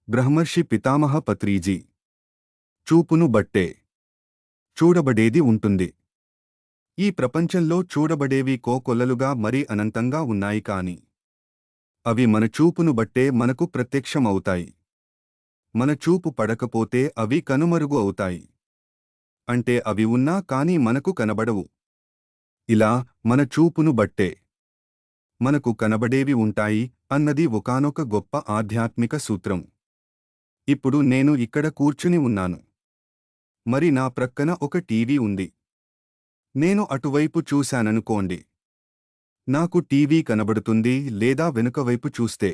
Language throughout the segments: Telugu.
బ్రహ్మర్షి పితామహ పత్రిజీ. చూపును బట్టే చూడబడేది ఉంటుంది. ఈ ప్రపంచంలో చూడబడేవి కోకొల్లలుగా మరి అనంతంగా ఉన్నాయి కాని అవి మన చూపును బట్టే మనకు ప్రత్యక్షమవుతాయి. మన చూపు పడకపోతే అవి కనుమరుగు అవుతాయి. అంటే అవి ఉన్నా కాని మనకు కనబడవు. ఇలా మన చూపును బట్టే మనకు కనబడేవి ఉంటాయి అన్నది ఒకానొక గొప్ప ఆధ్యాత్మిక సూత్రం. ఇప్పుడు నేను ఇక్కడ కూర్చుని ఉన్నాను. మరి నా ప్రక్కన ఒక టీవీ ఉంది. నేను అటువైపు చూశాననుకోండి. నాకు టీవీ కనబడుతుంది. లేదా వెనుకవైపు చూస్తే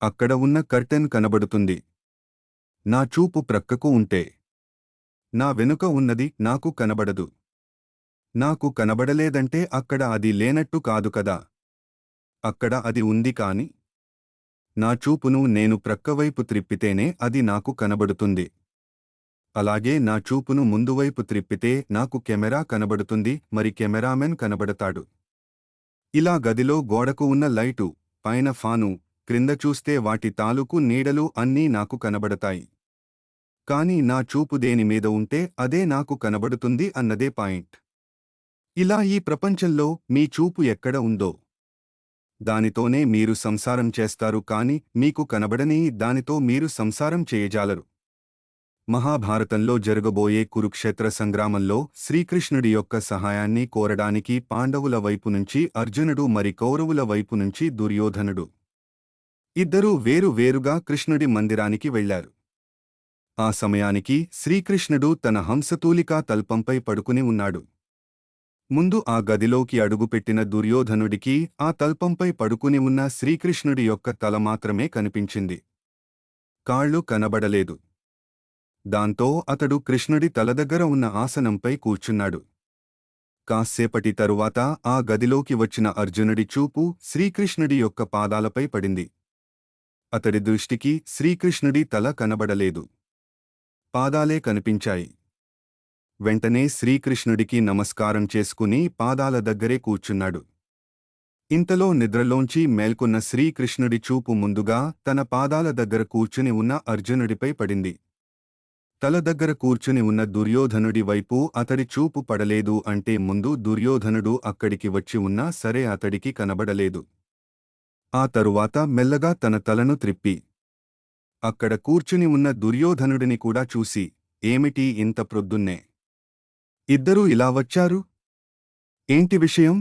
అక్కడ ఉన్న కర్టెన్ కనబడుతుంది. నా చూపు ప్రక్కకు ఉంటే నా వెనుక ఉన్నది నాకు కనబడదు. నాకు కనబడలేదంటే అక్కడ అది లేనట్టు కాదు కదా. అక్కడ అది ఉంది కాని నా చూపును నేను ప్రక్కవైపు త్రిప్పితేనే అది నాకు కనబడుతుంది. అలాగే నా చూపును ముందువైపు త్రిప్పితే నాకు కెమెరా కనబడుతుంది. మరి కెమెరామెన్ కనబడతాడు. ఇలా గదిలో గోడకు ఉన్న లైటు, పైన ఫాను, క్రింద చూస్తే వాటి తాలూకు నీడలు అన్నీ నాకు కనబడతాయి. కాని నా చూపు దేనిమీద ఉంటే అదే నాకు కనబడుతుంది అన్నదే పాయింట్. ఇలా ఈ ప్రపంచంలో మీ చూపు ఎక్కడ ఉందో దానితోనే మీరు సంసారం చేస్తారు. కాని మీకు కనబడని దానితో మీరు సంసారం చేయజాలరు. మహాభారతంలో జరగబోయే కురుక్షేత్ర సంగ్రామంలో శ్రీకృష్ణుడి యొక్క సహాయాన్ని కోరడానికి పాండవుల వైపు నుంచి అర్జునుడు మరి కౌరవుల వైపు నుంచి దుర్యోధనుడు ఇద్దరూ వేరు వేరుగా కృష్ణుడి మందిరానికి వెళ్లారు. ఆ సమయానికి శ్రీకృష్ణుడు తన హంసతూలికా తల్పంపై పడుకుని ఉన్నాడు. ముందు ఆ గదిలోకి అడుగుపెట్టిన దుర్యోధనుడికి ఆ తల్పంపై పడుకుని ఉన్న శ్రీకృష్ణుడి యొక్క తల మాత్రమే కనిపించింది. కాళ్ళు కనబడలేదు. దాంతో అతడు కృష్ణుడి తలదగ్గర ఉన్న ఆసనంపై కూర్చున్నాడు. కాస్సేపటి తరువాత ఆ గదిలోకి వచ్చిన అర్జునుడి చూపు శ్రీకృష్ణుడి యొక్క పాదాలపై పడింది. అతడి దృష్టికి శ్రీకృష్ణుడి తల కనబడలేదు. పాదాలే కనిపించాయి. వెంటనే శ్రీకృష్ణుడికి నమస్కారం చేసుకుని పాదాల దగ్గరే కూర్చున్నాడు. ఇంతలో నిద్రలోంచి మేల్కొన్న శ్రీకృష్ణుడి చూపు ముందుగా తన పాదాల దగ్గర కూర్చుని ఉన్న అర్జునుడిపై పడింది. తల దగ్గర కూర్చుని ఉన్న దుర్యోధనుడి వైపు అతడి చూపు పడలేదు. అంటే ముందు దుర్యోధనుడు అక్కడికి వచ్చి ఉన్నా సరే అతడికి కనబడలేదు. ఆ తరువాత మెల్లగా తన తలను త్రిప్పి అక్కడ కూర్చుని ఉన్న దుర్యోధనుడిని కూడా చూసి, ఏమిటి ఇంత ప్రొద్దున్నే ఇద్దరూ ఇలా వచ్చారు? ఏంటి విషయం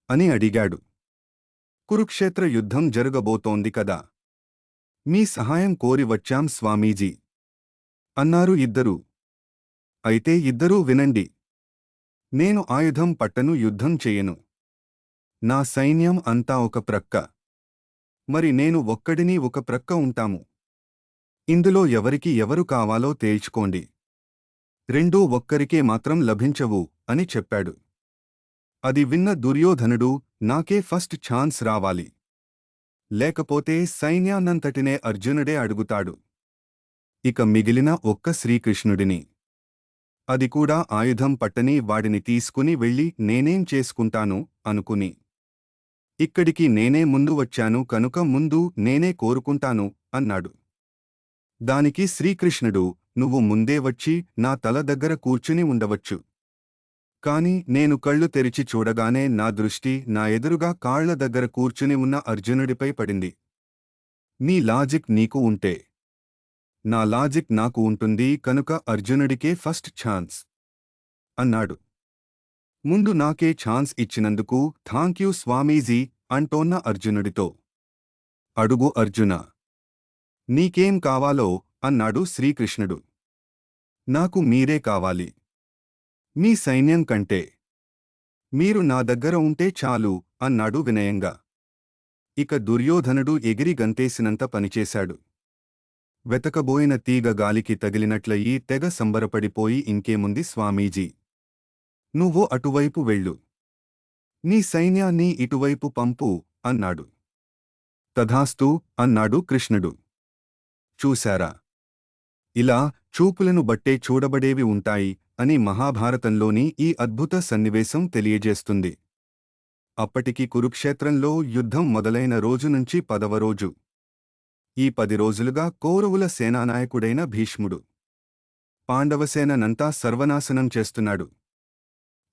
అని అడిగాడు. కురుక్షేత్ర యుద్ధం జరగబోతోంది కదా. మీ సహాయం కోరి వచ్చాం స్వామీజీ అన్నారు ఇద్దరూ. అయితే ఇద్దరూ వినండి. నేను ఆయుధం పట్టను, యుద్ధం చెయ్యను. నా సైన్యం అంతా ఒక ప్రక్క. మరి నేను ఒక్కడిని ఒక ప్రక్క ఉంటాము. ఇందులో ఎవరికి ఎవరు కావాలో తేల్చుకోండి. రెండూ ఒక్కరికే మాత్రం లభించవు అని చెప్పాడు. అది విన్న దుర్యోధనుడు, నాకే ఫస్ట్ ఛాన్స్ రావాలి. లేకపోతే సైన్యాన్నంతటినే అర్జునుడే అడుగుతాడు. ఇక మిగిలిన ఒక్క శ్రీకృష్ణుడిని, అది కూడా ఆయుధం పట్టని వాడిని తీసుకుని వెళ్ళి నేనేం చేసుకుంటాను అనుకుని, ఇక్కడికి నేనే ముందు వచ్చాను కనుక ముందు నేనే కోరుకుంటాను అన్నాడు. దానికి శ్రీకృష్ణుడు, నువ్వు ముందే వచ్చి నా తల దగ్గర కూర్చుని ఉండవచ్చు. కాని నేను కళ్ళు తెరిచి చూడగానే నా దృష్టి నా ఎదురుగా కాళ్ల దగ్గర కూర్చుని ఉన్న అర్జునుడిపై పడింది. నీ లాజిక్ నీకు ఉంటే నా లాజిక్ నాకు ఉంటుంది కనుక అర్జునుడికే ఫస్ట్ ఛాన్స్ అన్నాడు. ముందు నాకే ఛాన్స్ ఇచ్చినందుకు థాంక్యూ స్వామీజీ అంటోన్న అర్జునుడితో, అడుగు అర్జునా, నీకేం కావాలో అన్నాడు శ్రీకృష్ణుడు. నాకు మీరే కావాలి. మీ సైన్యం కంటే మీరు నా దగ్గర ఉంటే చాలు అన్నాడు వినయంగా. ఇక దుర్యోధనుడు ఎగిరి గంతేసినంత పనిచేశాడు. వెతకబోయిన తీగ గాలికి తగిలినట్లయి తెగ సంబరపడిపోయి, ఇంకేముంది స్వామీజీ, నువ్వు అటువైపు వెళ్ళు. నీ సైన్యాన్ని ఇటువైపు పంపు అన్నాడు. తథాస్తు అన్నాడు కృష్ణుడు. చూశారా, ఇలా చూపులను బట్టే చూడబడేవి ఉంటాయి అని మహాభారతంలోని ఈ అద్భుత సన్నివేశం తెలియజేస్తుంది. అప్పటికి కురుక్షేత్రంలో యుద్ధం మొదలైన రోజు నుంచి 10వ రోజు ఈ 10 రోజులుగా కౌరవుల సేనానాయకుడైన భీష్ముడు పాండవసేనంతా సర్వనాశనం చేస్తున్నాడు.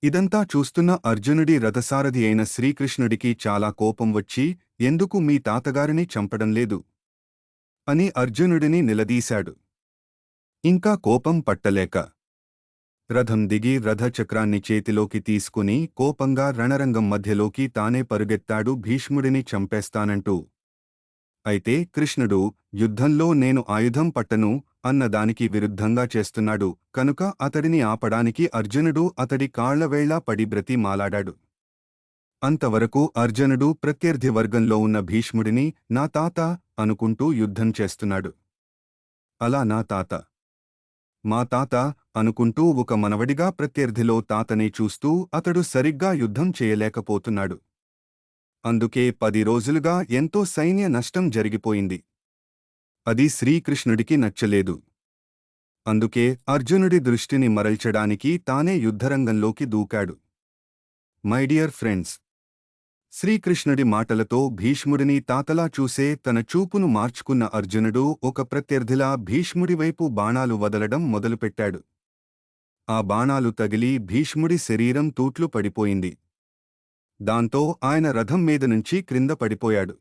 ఇదంతా చూస్తున్న అర్జునుడి రథసారథి అయిన శ్రీకృష్ణుడికి చాలా కోపం వచ్చి, ఎందుకు మీ తాతగారిని చంపడం లేదు అని అర్జునుడిని నిలదీశాడు. ఇంకా కోపం పట్టలేక రథం దిగి రథచక్రాన్ని చేతిలోకి తీసుకుని కోపంగా రణరంగం మధ్యలోకి తానే పరుగెత్తాడు భీష్ముడిని చంపేస్తానంటూ. అయితే కృష్ణుడు, యుద్ధంలో నేను ఆయుధం పట్టను అన్నదానికి విరుద్ధంగా చేస్తున్నాడు కనుక అతడిని ఆపడానికి అర్జునుడు అతడి కాళ్లవేళ్లా పడి బ్రతిమాలాడాడు. అంతవరకు అర్జునుడు ప్రత్యర్థి వర్గంలో ఉన్న భీష్ముడిని నా తాత అనుకుంటూ యుద్ధం చేస్తున్నాడు. అలా నా తాత, మా తాత అనుకుంటూ ఒక మనవడిగా ప్రత్యర్థిలో తాతనే చూస్తూ అతడు సరిగ్గా యుద్ధం చేయలేకపోతున్నాడు. అందుకే 10 రోజులుగా ఎంతో సైన్య నష్టం జరిగిపోయింది. అది శ్రీకృష్ణుడికి నచ్చలేదు. అందుకే అర్జునుడి దృష్టిని మరల్చడానికి తానే యుద్ధరంగంలోకి దూకాడు. మై డియర్ ఫ్రెండ్స్, శ్రీకృష్ణుడి మాటలతో భీష్ముడిని తాతలా చూసే తన చూపును మార్చుకున్న అర్జునుడు ఒక ప్రత్యర్థిలా భీష్ముడివైపు బాణాలు వదలడం మొదలుపెట్టాడు. ఆ బాణాలు తగిలి భీష్ముడి శరీరం తూట్లు పడిపోయింది. దాంతో ఆయన రథం మీద నుంచి క్రింద పడిపోయాడు.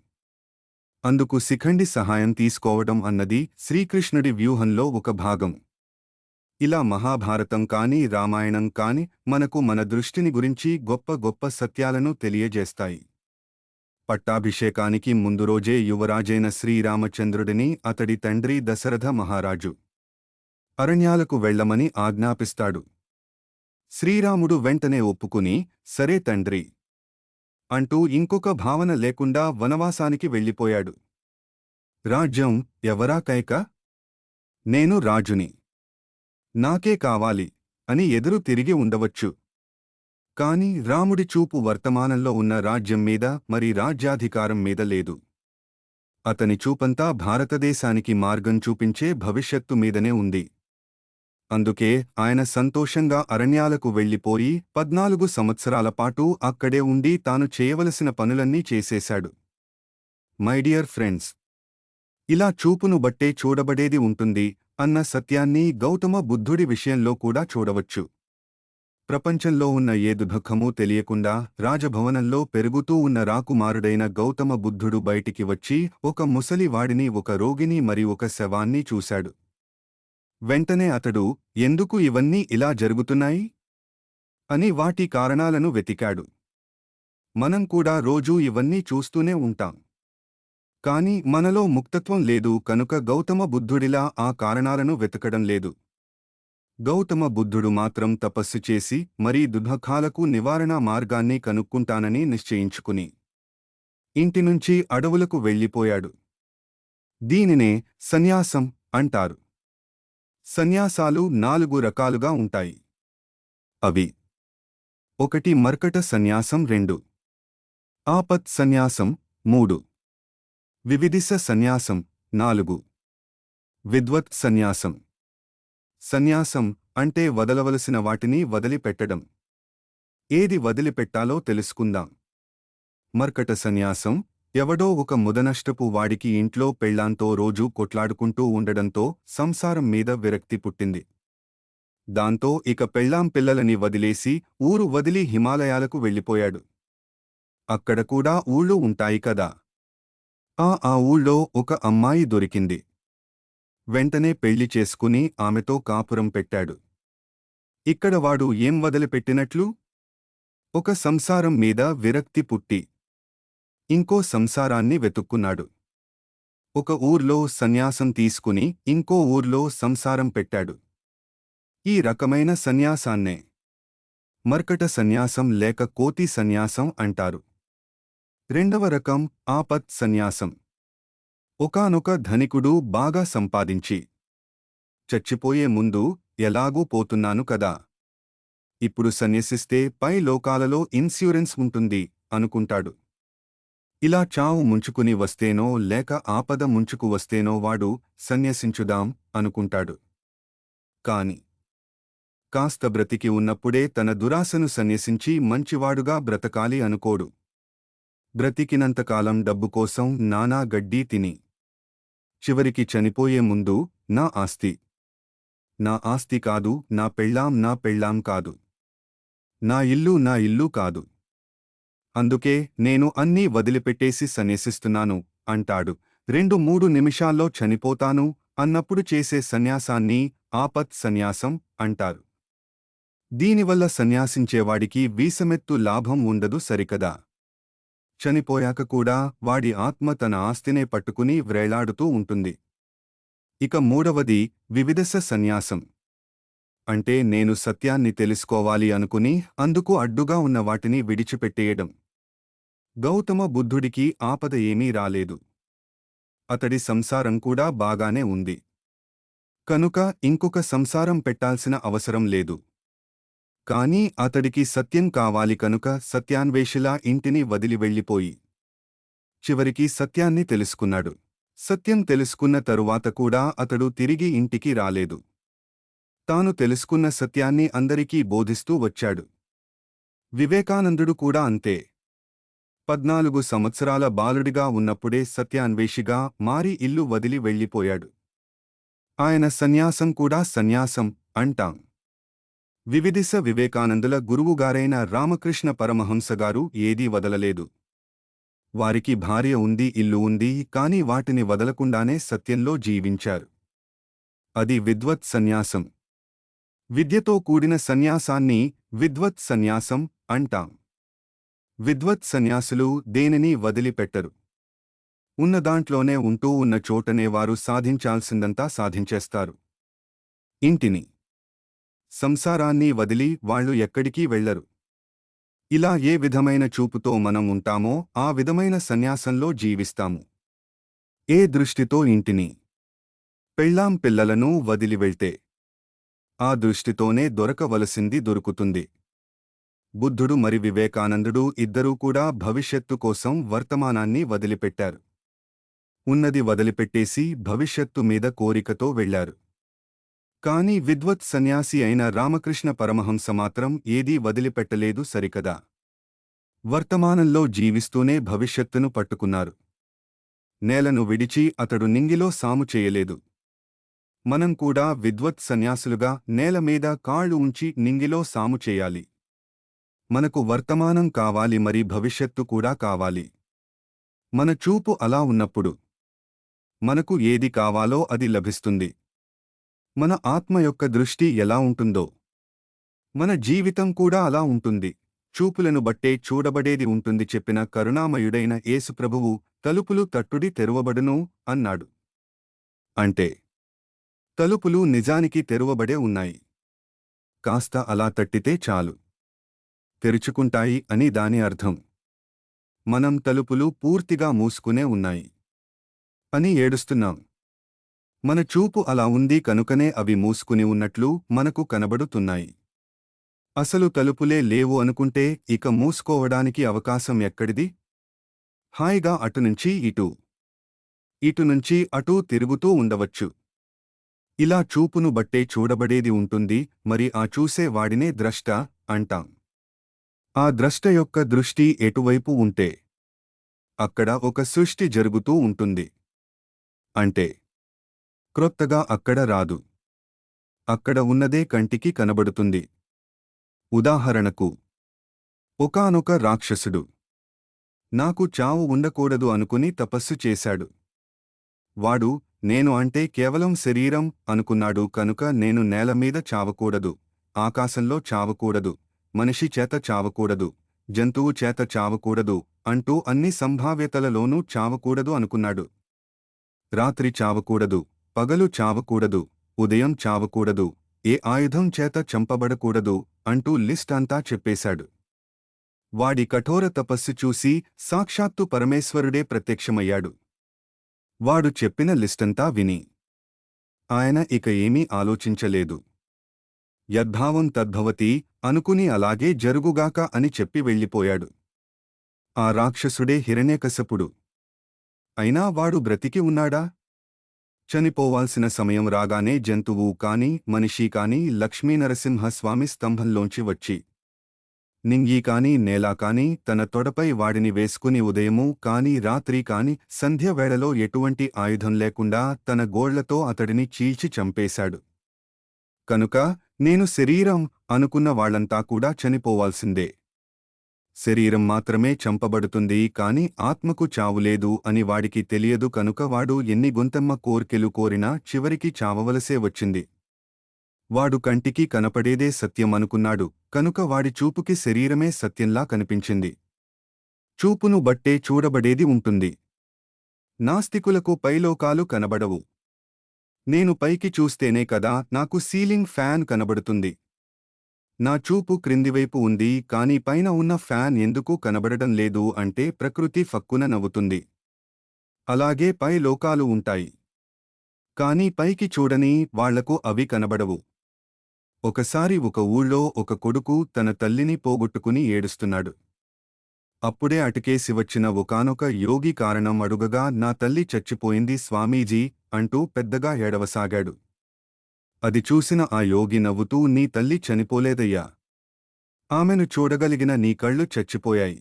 అందుకు శిఖండి సహాయం తీసుకోవడం అన్నది శ్రీకృష్ణుడి వ్యూహంలో ఒక భాగం. ఇలా మహాభారతం కాని రామాయణం కాని మనకు మన దృష్టిని గురించి గొప్ప గొప్ప సత్యాలను తెలియజేస్తాయి. పట్టాభిషేకానికి ముందు రోజే యువరాజైన శ్రీరామచంద్రుడిని అతడి తండ్రి దశరథ మహారాజు అరణ్యాలకు వెళ్లమని ఆజ్ఞాపిస్తాడు. శ్రీరాముడు వెంటనే ఒప్పుకుని, సరే తండ్రి అంటూ ఇంకొక భావన లేకుండా వనవాసానికి వెళ్ళిపోయాడు. రాజ్యం ఎవరా కైక? నేను రాజుని, నాకే కావాలి అని ఎదురు తిరిగి ఉండవచ్చు. కాని రాముడి చూపు వర్తమానంలో ఉన్న రాజ్యం మీద మరి రాజ్యాధికారం మీద లేదు. అతని చూపంతా భారతదేశానికి మార్గం చూపించే భవిష్యత్తు మీదనే ఉంది. అందుకే ఆయన సంతోషంగా అరణ్యాలకు వెళ్ళిపోయి 14 సంవత్సరాల పాటు అక్కడే ఉండి తాను చేయవలసిన పనులన్నీ చేసేశాడు. మై డియర్ ఫ్రెండ్స్, ఇలా చూపును బట్టే చూడబడేది ఉంటుంది అన్న సత్యాన్ని గౌతమ బుద్ధుడి విషయంలో కూడా చూడవచ్చు. ప్రపంచంలో ఉన్న ఏ దుఃఖమూ తెలియకుండా రాజభవనంలో పెరుగుతూ ఉన్న రాకుమారుడైన గౌతమ బుద్ధుడు బయటికి వచ్చి ఒక ముసలివాడిని, ఒక రోగిని మరి ఒక శవాన్ని చూశాడు. వెంటనే అతడు, ఎందుకు ఇవన్నీ ఇలా జరుగుతున్నాయి అని వాటి కారణాలను వెతికాడు. మనం కూడా రోజూ ఇవన్నీ చూస్తూనే ఉంటాం. కాని మనలో ముక్తత్వం లేదు కనుక గౌతమ బుద్ధుడిలా ఆ కారణాలను వెతకడం లేదు. గౌతమ బుద్ధుడు మాత్రం తపస్సు చేసి మరీ దుఃఖాలకు నివారణా మార్గాన్ని కనుక్కుంటానని నిశ్చయించుకుని ఇంటినుంచి అడవులకు వెళ్ళిపోయాడు. దీనినే సన్యాసం అంటారు. సన్యాసాలు 4 రకాలుగా ఉంటాయి. అవి: 1 మర్కట సన్యాసం, 2 ఆపత్ సన్యాసం, 3 వివిదిశ సన్యాసం, 4 విద్వత్ సన్యాసం. సన్యాసం అంటే వదలవలసిన వాటిని వదిలిపెట్టడం. ఏది వదిలిపెట్టాలో తెలుసుకుందాం. మర్కట సన్యాసం: ఎవడో ఒక ముదనష్టపు వాడికి ఇంట్లో పెళ్ళాంతో రోజూ కొట్లాడుకుంటూ ఉండడంతో సంసారం మీద విరక్తి పుట్టింది. దాంతో ఇక పెళ్ళాం పిల్లలని వదిలేసి ఊరు వదిలి హిమాలయాలకు వెళ్ళిపోయాడు. అక్కడ కూడా ఊళ్ళు ఉంటాయి కదా. ఆ ఊళ్ళో ఒక అమ్మాయి దొరికింది. వెంటనే పెళ్లి చేసుకుని ఆమెతో కాపురం పెట్టాడు. ఇక్కడ వాడు ఏం వదిలిపెట్టినట్లు? ఒక సంసారం మీద విరక్తి పుట్టి ఇంకో సంసారాన్ని వెతుక్కున్నాడు. ఒక ఊర్లో సన్యాసం తీసుకుని ఇంకో ఊర్లో సంసారం పెట్టాడు. ఈ రకమైన సన్యాసాన్నే మర్కట సన్యాసం లేక కోతి సన్యాసం అంటారు. రెండవ రకం ఆపత్ సన్యాసం. ఒకానొక ధనికుడు బాగా సంపాదించి చచ్చిపోయే ముందు ఎలాగూ పోతున్నాను కదా, ఇప్పుడు సన్యసిస్తే పై లోకాలలో ఇన్సూరెన్స్ ఉంటుంది అనుకుంటాడు. ఇలా చావు ముంచుకుని వస్తేనో లేక ఆపద ముంచుకు వస్తేనో వాడు సన్యసించుదాం అనుకుంటాడు. కాని కాస్త బ్రతికి ఉన్నప్పుడే తన దురాశను సన్యసించి మంచివాడుగా బ్రతకాలి అనుకోడు. బ్రతికినంతకాలం డబ్బు కోసం నానా గడ్డీ తిని చివరికి చనిపోయే ముందు, నా ఆస్తి కాదు, నా పెళ్ళాం కాదు, నా ఇల్లు కాదు. అందుకే నేను అన్నీ వదిలిపెట్టేసి సన్యసిస్తున్నాను అంటాడు. 2-3 నిమిషాల్లో చనిపోతాను అన్నప్పుడు చేసే సన్యాసాన్ని ఆపత్ సన్యాసం అంటారు. దీనివల్ల సన్యాసించేవాడికి వీసమెత్తు లాభం ఉండదు సరికదా. చనిపోయాక కూడా వాడి ఆత్మ తన ఆస్తినే పట్టుకుని వ్రేలాడుతూ ఉంటుంది. ఇక మూడవది వివిధస సన్యాసం. అంటే నేను సత్యాన్ని తెలుసుకోవాలి అనుకుని అందుకు అడ్డుగా ఉన్న వాటిని విడిచిపెట్టేయడం. గౌతమ బుద్ధుడికి ఆపద ఏమీ రాలేదు. అతడి సంసారం కూడా బాగానే ఉంది. కనుక ఇంకొక సంసారం పెట్టాల్సిన అవసరం లేదు. కానీ అతడికి సత్యం కావాలి కనుక సత్యాన్వేషిలా ఇంటిని వదిలి వెళ్ళిపోయి చివరికి సత్యాన్ని తెలుసుకున్నాడు. సత్యం తెలుసుకున్న తరువాత కూడా అతడు తిరిగి ఇంటికి రాలేదు. తాను తెలుసుకున్న సత్యాన్ని అందరికీ బోధిస్తూ వచ్చాడు. వివేకానందుడు కూడా అంతే. 14 సంవత్సరాల బాలుడిగా ఉన్నప్పుడే సత్యాన్వేషిగా మారి ఇల్లు వదిలి వెళ్ళిపోయాడు. ఆయన సన్యాసం కూడా సన్యాసం అంటాం. వివిధిస వివేకానందుల గురువుగారైన రామకృష్ణ పరమహంసగారు ఏదీ వదలలేదు. వారికి భార్య ఉంది, ఇల్లు ఉంది, కాని వాటిని వదలకుండానే సత్యంలో జీవించారు. అది విద్వత్ సన్యాసం. విద్యతో కూడిన సన్యాసాన్ని విద్వత్ సన్యాసం అంటాం. విద్వత్ సన్యాసులు దేనిని వదిలిపెట్టరు. ఉన్నదాంట్లోనే ఉంటూ ఉన్న చోటనే వారు సాధించాల్సిందంతా సాధించేస్తారు. ఇంటిని, సంసారాన్ని వదిలి వాళ్ళు ఎక్కడికి వెళ్లరు. ఇలా ఏ విధమైన చూపుతో మనం ఉంటామో ఆ విధమైన సన్యాసంలో జీవిస్తాము. ఏ దృష్టితో ఇంటిని, పెళ్ళాం పిల్లలను వదిలి వెళ్తే ఆ దృష్టితోనే దొరకవలసింది దొరుకుతుంది. బుద్ధుడు మరి వివేకానందుడు ఇద్దరూ కూడా భవిష్యత్తు కోసం వర్తమానాన్ని వదిలిపెట్టారు. ఉన్నది వదిలిపెట్టేసి భవిష్యత్తు మీద కోరికతో వెళ్లారు. కాని విద్వత్ సన్యాసి అయిన రామకృష్ణ పరమహంస మాత్రం ఏదీ వదిలిపెట్టలేదు సరికదా. వర్తమానంలో జీవిస్తూనే భవిష్యత్తును పట్టుకున్నారు. నేలను విడిచి అతడు నింగిలో సాము చేయలేదు. మనం కూడా విద్వత్ సన్యాసులుగా నేల మీద కాళ్ళు ఉంచి నింగిలో సాము చేయాలి. మనకు వర్తమానం కావాలి, మరి భవిష్యత్తు కూడా కావాలి. మన చూపు అలా ఉన్నప్పుడు మనకు ఏది కావాలో అది లభిస్తుంది. మన ఆత్మ యొక్క దృష్టి ఎలా ఉంటుందో మన జీవితం కూడా అలా ఉంటుంది. చూపులను బట్టే చూడబడేది ఉంటుంది చెప్పిన కరుణామయుడైన యేసుప్రభువు తలుపులు తట్టుడి తెరువబడును అన్నాడు. అంటే తలుపులు నిజానికి తెరువబడే ఉన్నాయి. కాస్త అలా తట్టితే చాలు, తెరుచుకుంటాయి అని దాని అర్థం. మనం తలుపులు పూర్తిగా మూసుకునే ఉన్నాయి అని ఏడుస్తున్నాం. మన చూపు అలా ఉంది కనుకనే అవి మూసుకుని ఉన్నట్లు మనకు కనబడుతున్నాయి. అసలు తలుపులే లేవు అనుకుంటే ఇక మూసుకోవడానికి అవకాశం ఎక్కడిది? హాయిగా అటునుంచి ఇటు, ఇటునుంచి అటూ తిరుగుతూ ఉండవచ్చు. ఇలా చూపును బట్టే చూడబడేది ఉంటుంది. మరి ఆ చూసే వాడినే ద్రష్ట అంటాం. ఆ ద్రష్ట యొక్క దృష్టి ఎటువైపు ఉంటే అక్కడ ఒక సృష్టి జరుగుతూ ఉంటుంది. అంటే క్రొత్తగా అక్కడ రాదు, అక్కడ ఉన్నదే కంటికి కనబడుతుంది. ఉదాహరణకు, ఒకానొక రాక్షసుడు నాకు చావు ఉండకూడదు అనుకుని తపస్సు చేశాడు. వాడు నేను అంటే కేవలం శరీరం అనుకున్నాడు కనుక నేను నేలమీద చావకూడదు, ఆకాశంలో చావకూడదు, మనిషి చేత చావకూడదు, జంతువు చేత చావకూడదు అంటూ అన్ని సంభావ్యతలలోనూ చావకూడదు అనుకున్నాడు. రాత్రి చావకూడదు, పగలు చావకూడదు, ఉదయం చావకూడదు, ఏ ఆయుధం చేత చంపబడకూడదు అంటూ లిస్ట్ అంతా చెప్పేశాడు. వాడి కఠోర తపస్సు చూసి సాక్షాత్తు పరమేశ్వరుడే ప్రత్యక్షమయ్యాడు. వాడు చెప్పిన లిస్టంతా విని ఆయన ఇక ఏమీ ఆలోచించలేదు. యద్భావం తద్భవతి అనుకుని అలాగే జరుగుగాక అని చెప్పి వెళ్ళిపోయాడు. ఆ రాక్షసుడే హిరణ్యకశపుడు. అయినా వాడు బ్రతికి ఉన్నాడా? చనిపోవాల్సిన సమయం రాగానే జంతువు కాని మనిషి కాని లక్ష్మీనరసింహస్వామి స్తంభంలోంచి వచ్చి నింగి కాని నేల కాని తన తొడపై వాడిని వేసుకుని ఉదయము కాని రాత్రి కాని సంధ్య వేళలో ఎటువంటి ఆయుధం లేకుండా తన గోళ్లతో అతడిని చీల్చి చంపేశాడు. కనుక నేను శరీరం అనుకున్న వాళ్ళంతా కూడా చనిపోవాల్సిందే. శరీరం మాత్రమే చంపబడుతుంది కాని ఆత్మకు చావులేదు అని వాడికి తెలియదు. కనుక వాడు ఎన్ని గొంతెమ్మ కోర్కెలు కోరినా చివరికి చావవలసే వచ్చింది. వాడు కంటికి కనపడేదే సత్యమనుకున్నాడు కనుక వాడి చూపుకి శరీరమే సత్యంలా కనిపించింది. చూపును బట్టే చూడబడేది ఉంటుంది. నాస్తికులకు పైలోకాలు కనబడవు. నేను పైకి చూస్తేనే కదా నాకు సీలింగ్ ఫ్యాన్ కనబడుతుంది. నా చూపు క్రిందివైపు ఉంది కాని పైన ఉన్న ఫ్యాన్ ఎందుకు కనబడడం లేదు అంటే ప్రకృతి ఫక్కున నవ్వుతుంది. అలాగే పై లోకాలు ఉంటాయి. కాని పైకి చూడని వాళ్లకు అవి కనబడవు. ఒకసారి ఒక ఊళ్ళో ఒక కొడుకు తన తల్లిని పోగొట్టుకుని ఏడుస్తున్నాడు. అప్పుడే అటుకేసి వచ్చిన ఒకానొక యోగి కారణం అడుగగా నా తల్లి చచ్చిపోయింది స్వామీజీ అంటూ పెద్దగా ఏడవసాగాడు. అది చూసిన ఆ యోగి నవ్వుతూ నీ తల్లి చనిపోలేదయ్యా. ఆమెను చూడగలిగిన నీ కళ్ళు చచ్చిపోయాయి.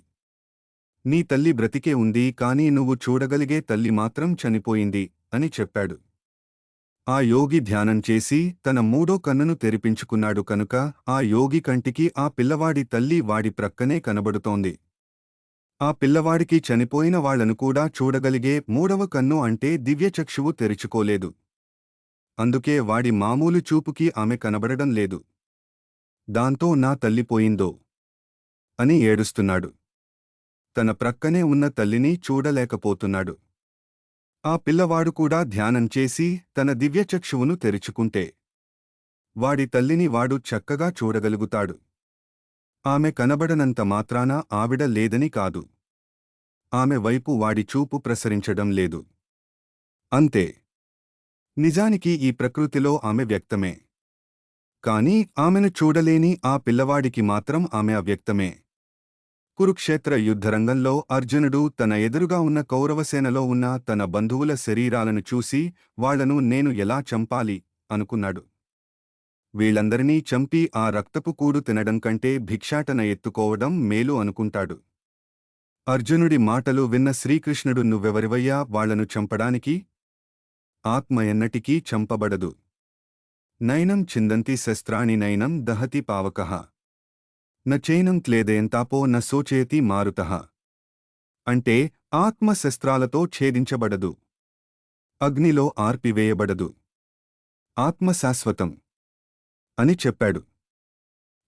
నీ తల్లి బ్రతికే ఉంది కాని నువ్వు చూడగలిగే తల్లి మాత్రం చనిపోయింది అని చెప్పాడు. ఆ యోగి ధ్యానం చేసి తన మూడో కన్నును తెరిపించుకున్నాడు కనుక ఆ యోగి కంటికి ఆ పిల్లవాడి తల్లి వాడి ప్రక్కనే కనబడుతోంది. ఆ పిల్లవాడికి చనిపోయిన వాళ్లను కూడా చూడగలిగే మూడవ కన్ను అంటే దివ్యచక్షువు తెరుచుకోలేదు. అందుకే వాడి మామూలు చూపుకి ఆమె కనబడడం లేదు. దాంతో నా తల్లి పోయిందో అని ఏడుస్తున్నాడు. తన ప్రక్కనే ఉన్న తల్లిని చూడలేకపోతున్నాడు. ఆ పిల్లవాడు కూడా ధ్యానం చేసి తన దివ్యచక్షువును తెరుచుకుంటే వాడి తల్లిని వాడు చక్కగా చూడగలుగుతాడు. ఆమె కనబడనంత మాత్రాన ఆవిడ లేదని కాదు. ఆమె వైపు వాడి చూపు ప్రసరించడం లేదు. అంతే. నిజానికి ఈ ప్రకృతిలో ఆమె వ్యక్తమే. కాని ఆమెను చూడలేని ఆ పిల్లవాడికి మాత్రం ఆమె అవ్యక్తమే. కురుక్షేత్ర యుద్ధరంగంలో అర్జునుడు తన ఎదురుగా ఉన్న కౌరవసేనలో ఉన్న తన బంధువుల శరీరాలను చూసి వాళ్లను నేను ఎలా చంపాలి అనుకున్నాడు. వీళ్లందరినీ చంపి ఆ రక్తపు కూడు తినడం కంటే భిక్షాటన ఎత్తుకోవడం మేలు అనుకుంటాడు. అర్జునుడి మాటలు విన్న శ్రీకృష్ణుడు నువ్వెవరివయ్యా వాళ్లను చంపడానికి? ఆత్మ ఎన్నటికీ చంపబడదు. నైనం చిందంతి శస్త్రాణి నైనం దహతి పావకః న చైనం క్లేదయంతాపో న శోచయతి మారుతః. అంటే ఆత్మ శస్త్రాలతో ఛేదించబడదు, అగ్నిలో ఆర్పివేయబడదు. ఆత్మ శాశ్వతం అని చెప్పాడు.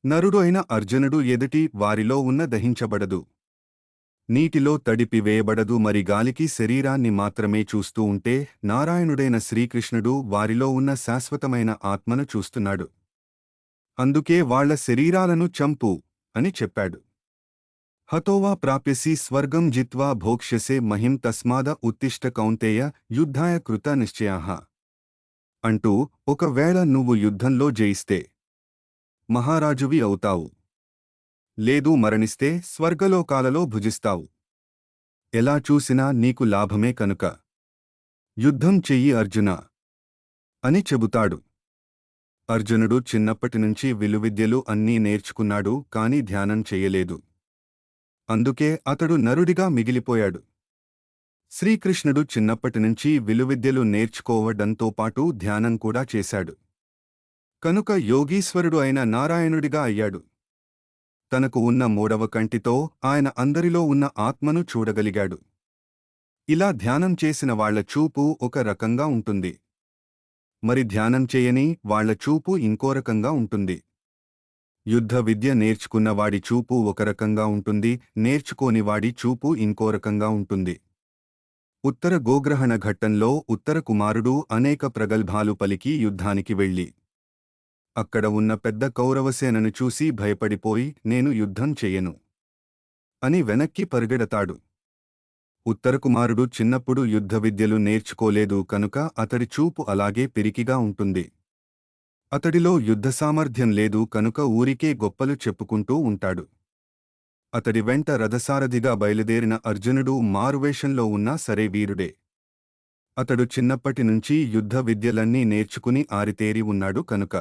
నరుడు అయిన అర్జునుడు ఎదుటి వారిలో ఉన్న దహించబడదు, నీటిలో తడిపివేయబడదు. మరి గాలికి శరీరాన్ని మాత్రమే చూస్తూ ఉంటే నారాయణుడైన శ్రీకృష్ణుడు వారిలో ఉన్న శాశ్వతమైన ఆత్మను చూస్తున్నాడు. అందుకే వాళ్ల శరీరాలను చంపు అని చెప్పాడు. హతోవా ప్రాప్యసి స్వర్గం జిత్వా భోక్ష్యసే మహిం తస్మాద ఉత్తిష్ట కౌంతేయ యుద్ధాయ కృత నిశ్చయాః అంటూ ఒకవేళ నువ్వు యుద్ధంలో జయిస్తే మహారాజువి అవుతావు, లేదు మరణిస్తే స్వర్గలోకాలలో భుజిస్తావు. ఎలా చూసినా నీకు లాభమే కనుక యుద్ధం చెయ్యి అర్జునా అని చెబుతాడు. అర్జునుడు చిన్నప్పటినుంచి విలువిద్యలు అన్నీ నేర్చుకున్నాడు కాని ధ్యానం చెయ్యలేదు. అందుకే అతడు నరుడిగా మిగిలిపోయాడు. శ్రీకృష్ణుడు చిన్నప్పటినుంచి విలువిద్యలు నేర్చుకోవడంతో పాటు ధ్యానం కూడా చేశాడు. కనుక యోగీశ్వరుడు అయిన నారాయణుడిగా అయ్యాడు. తనకు ఉన్న మూడవ కంటితో ఆయన అందరిలో ఉన్న ఆత్మను చూడగలిగాడు. ఇలా ధ్యానం చేసిన వాళ్ల చూపు ఒక రకంగా ఉంటుంది. మరి ధ్యానం చేయని వాళ్ల చూపు ఇంకో రకంగా ఉంటుంది. యుద్ధ విద్య నేర్చుకున్న వాడి చూపు ఒక రకంగా ఉంటుంది, నేర్చుకోని వాడి చూపు ఇంకో రకంగా ఉంటుంది. ఉత్తర గోగ్రహణ ఘట్టంలో ఉత్తర కుమారుడు అనేక ప్రగల్భాలు పలికి యుద్ధానికి వెళ్ళి అక్కడ ఉన్న పెద్ద కౌరవసేనను చూసి భయపడిపోయి నేను యుద్ధం చెయ్యను అని వెనక్కి పరుగెడతాడు. ఉత్తరకుమారుడు చిన్నప్పుడు యుద్ధ విద్యలు నేర్చుకోలేదు కనుక అతడి చూపు అలాగే పిరికిగా ఉంటుంది. అతడిలో యుద్ధ సామర్థ్యం లేదు కనుక ఊరికే గొప్పలు చెప్పుకుంటూ ఉంటాడు. అతడి వెంట రథసారథిగా బయలుదేరిన అర్జునుడు మారువేషంలో ఉన్నా సరే వీరుడే. అతడు చిన్నప్పటినుంచి యుద్ధ విద్యలన్నీ నేర్చుకుని ఆరితేరి ఉన్నాడు కనుక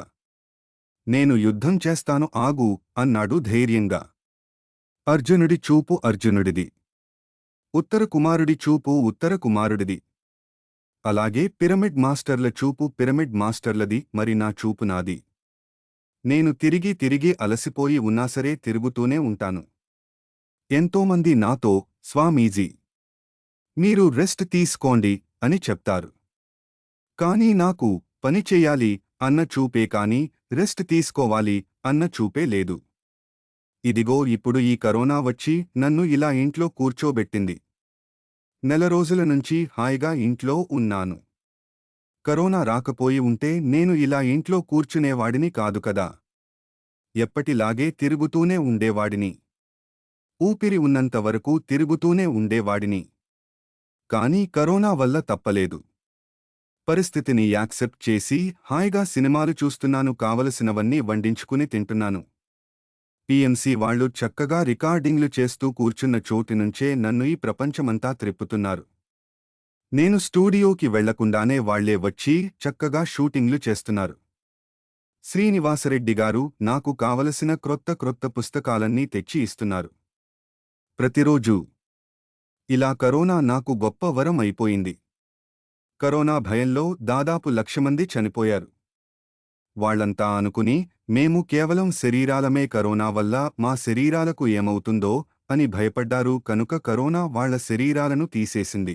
నేను యుద్ధం చేస్తాను ఆగు అన్నాడు ధైర్యంగా. అర్జునుడి చూపు అర్జునుడిది. ఉత్తర కుమారుడి చూపు ఉత్తర కుమారుడిది. అలాగే పిరమిడ్ మాస్టర్ల చూపు పిరమిడ్ మాస్టర్లది. మరి నా చూపు నాది. నేను తిరిగి తిరిగి అలసిపోయి ఉన్నాసరే తిరుగుతూనే ఉంటాను. ఎంతోమంది నాతో, స్వామీజీ, మీరు రెస్ట్ తీసుకోండి అని చెప్తారు. కానీ నాకు పని చెయ్యాలి అన్న చూపే కాని రెస్ట్ తీసుకోవాలి అన్న చూపే లేదు. ఇదిగో ఇప్పుడు ఈ కరోనా వచ్చి నన్ను ఇలా ఇంట్లో కూర్చోబెట్టింది. నెల రోజుల నుంచి హాయిగా ఇంట్లో ఉన్నాను. కరోనా రాకపోయి ఉంటే నేను ఇలా ఇంట్లో కూర్చునేవాడిని కాదు కదా. ఎప్పటిలాగే తిరుగుతూనే ఉండేవాడిని. ఊపిరి ఉన్నంతవరకు తిరుగుతూనే ఉండేవాడిని. కానీ కరోనా వల్ల తప్పలేదు. పరిస్థితిని యాక్సెప్ట్ చేసి హాయిగా సినిమాలు చూస్తున్నాను. కావలసినవన్నీ వండించుకుని తింటున్నాను. పిఎంసి వాళ్ళు చక్కగా రికార్డింగ్లు చేస్తూ కూర్చున్న చోటి నుంచే నన్ను ఈ ప్రపంచమంతా త్రిప్పుతున్నారు. నేను స్టూడియోకి వెళ్లకుండానే వాళ్లే వచ్చి చక్కగా షూటింగ్లు చేస్తున్నారు. శ్రీనివాసరెడ్డిగారు నాకు కావలసిన క్రొత్త పుస్తకాలన్నీ తెచ్చి ఇస్తున్నారు. ప్రతిరోజూ. ఇలా కరోనా నాకు గొప్ప వరం అయిపోయింది. కరోనా భయంలో దాదాపు 1,00,000 మంది చనిపోయారు. వాళ్లంతా అనుకుని మేము కేవలం శరీరాలమే, కరోనా వల్ల మా శరీరాలకు ఏమవుతుందో అని భయపడ్డారు. కనుక కరోనా వాళ్ల శరీరాలను తీసేసింది.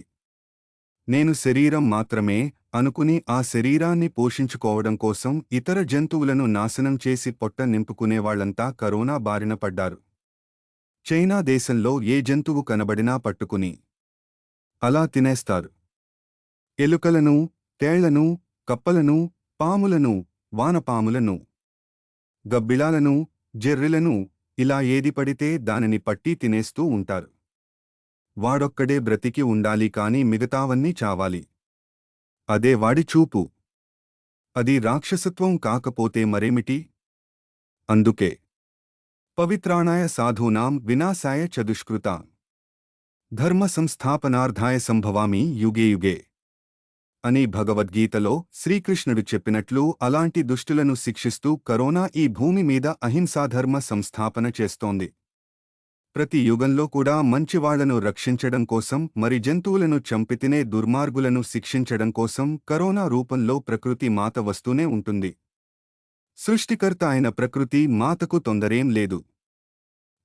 నేను శరీరం మాత్రమే అనుకుని ఆ శరీరాన్ని పోషించుకోవడం కోసం ఇతర జంతువులను నాశనం చేసి పొట్ట నింపుకునేవాళ్లంతా కరోనా బారిన పడ్డారు. చైనా దేశంలో ఏ జంతువు కనబడినా పట్టుకుని అలా తినేస్తారు. ఎలుకలను, తేళ్లను, కప్పలను, పాములను, వానపాములను, గబ్బిలాలను, జెర్రిలను, ఇలా ఏది పడితే దానిని పట్టి తినేస్తూ ఉంటారు. వాడొక్కడే బ్రతికి ఉండాలి కాని మిగతావన్నీ చావాలి. అదే వాడి చూపు. అది రాక్షసత్వం కాకపోతే మరేమిటి? అందుకే పవిత్రాణాయ సాధూనాం వినాశాయ చ దుష్కృతాం ధర్మ సంస్థాపనార్థాయ సంభవామి యుగే యుగే అని భగవద్గీతలో శ్రీకృష్ణుడు చెప్పినట్లు అలాంటి దుష్టులను శిక్షిస్తూ కరోనా ఈ భూమి మీద అహింసాధర్మ సంస్థాపన చేస్తోంది. ప్రతి యుగంలో కూడా మంచివాళ్లను రక్షించడం కోసం, మరి జంతువులను చంపితినే దుర్మార్గులను శిక్షించడం కోసం కరోనా రూపంలో ప్రకృతి మాత వస్తూనే ఉంటుంది. సృష్టికర్త అయిన ప్రకృతి మాతకు తొందరేం లేదు.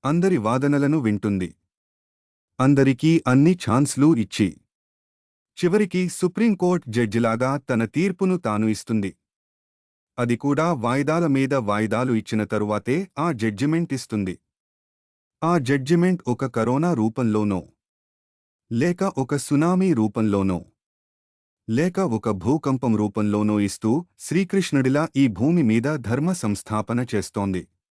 అందరి వాదనలను వింటుంది. అందరికీ అన్ని ఛాన్స్లు ఇచ్చి చివరికి సుప్రీంకోర్టు జడ్జిలాగా తన తీర్పును తాను ఇస్తుంది. అది కూడా వాయిదాల మీద వాయిదాలు ఇచ్చిన తరువాతే ఆ జడ్జిమెంట్ ఇస్తుంది. ఆ జడ్జిమెంట్ ఒక కరోనా రూపంలోనో, లేక ఒక సునామీ రూపంలోనో, లేక ఒక భూకంపం రూపంలోనో ఇస్తూ శ్రీకృష్ణుడిలా ఈ భూమి మీద ధర్మ సంస్థాపన చేస్తోంది.